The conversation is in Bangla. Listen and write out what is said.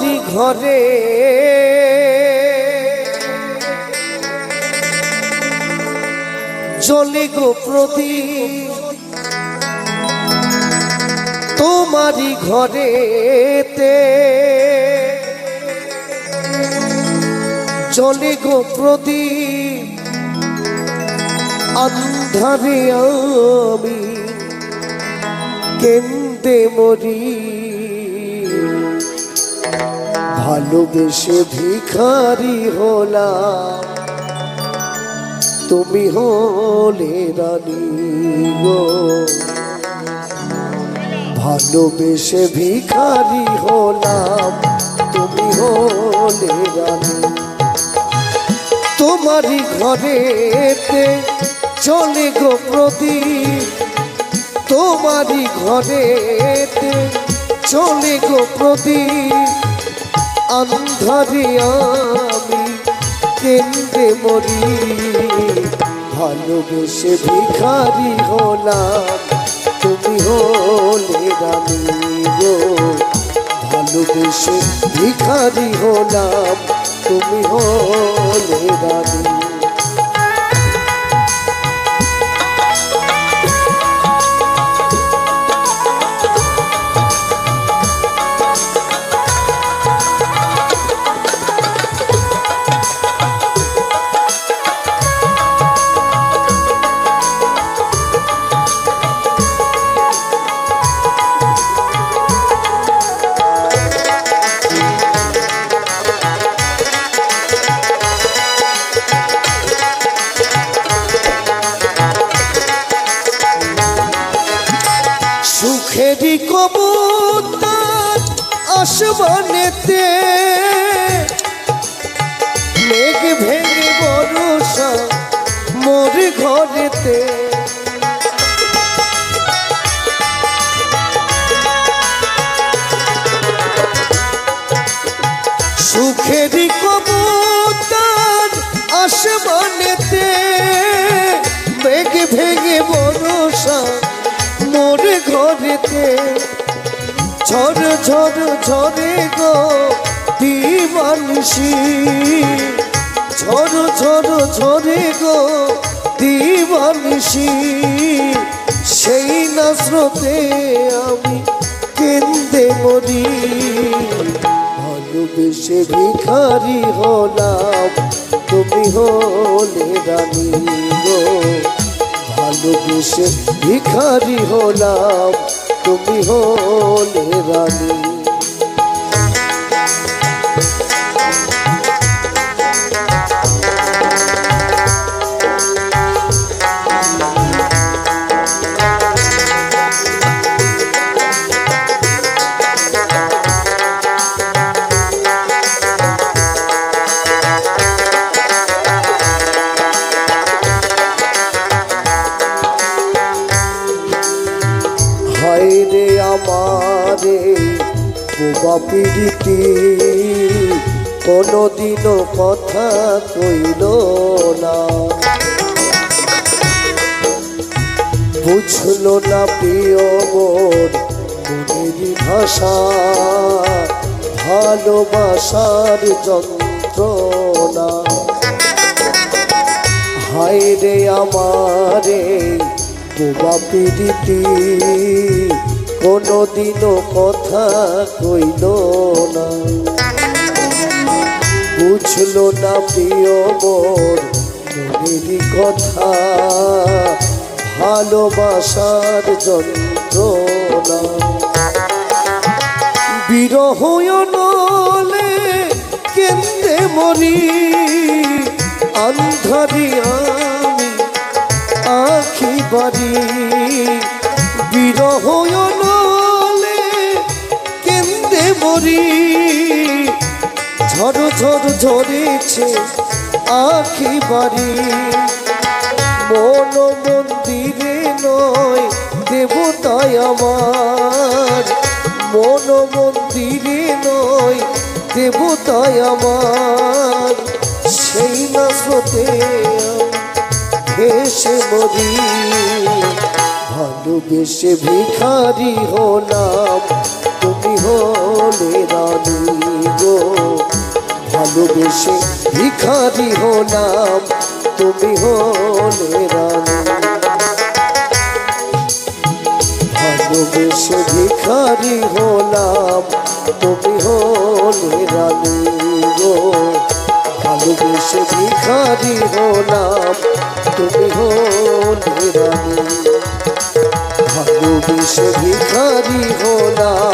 তোমারি ঘরে জ্বলে গো প্রদীপ, তোমারি ঘরেতে জ্বলে গো প্রদীপ। আন্ধারে আমি কেন্দে মরি, ভালোবেসে ভিখারি হলাম, তুমি হলে রানী গো। ভালোবেসে ভিখারি হলাম, তুমি হলে রানী। তোমারি ঘরেতে চলে গো প্রদীপ, তোমারি ঘরেতে চলে গো প্রদীপ। আন্ধারে আমি কেন্দে মরি, ভালোবেসে ভিখারি হলাম, তুমি হলে রানী গো। ভালোবেসে ভিখারি হলাম, তুমি হলে রানী। সুখেরই কবুতর আসমানেতে মেঘ ভেঙে বর্ষা মোর ঘরেতে। সুখেরই কবুতর আসমানেতে মেঘ ভেঙে বর্ষা মোর ঘরেতে। ঝড় ঝড় ঝরে গো দিবানিশি, ঝড় ঝড় ঝরে গো দিবানিশি। সেই না স্রোতে আমি কেন্দে মরি, ভালোবেসে ভিখারি হলাম, তুমি হলে রানী গো। ভালোবেসে ভিখারি হলাম, তুমি হলে রানী। হায়রে আমারে বোবা পিরিতি, কোনদিনও কথা কইল না। বুঝলো না প্রিয় মোর মনের ভাষা, ভালোবাসার যন্ত্রণা। হায়রে আমারে বোবা পিরিতি, কোনদিনও কথা কইল না। বুঝলো না প্রিয় মোর মনেরই কথা, ভালোবাসার যন্ত্রণা। বিরহ নলে কেন্দে মরি, আন্ধারি আমি আখি বাড়ি। বিরহ নলে কেন্দে মরি, ঝড় ঝড় ঝরেছে আখি বাড়ি। মন মন্দিরে নয় দেবতায় আমার, মন মন্দিরে নয় দেবতায় আমার। সেই না স্রোতে ভেসে মরি, ভালোবেসে ভিখারি হলাম, তুমি হলে রানী গো, ভালোবেসে ভিখারি হলাম, তুমি হলে রানী। ভালোবেসে ভিখারি হলাম, তুমি হলে রানী গো, ভালোবেসে ভিখারি হলাম, তুমি হলে রানী। ভালোবেসে ভিখারি হলাম,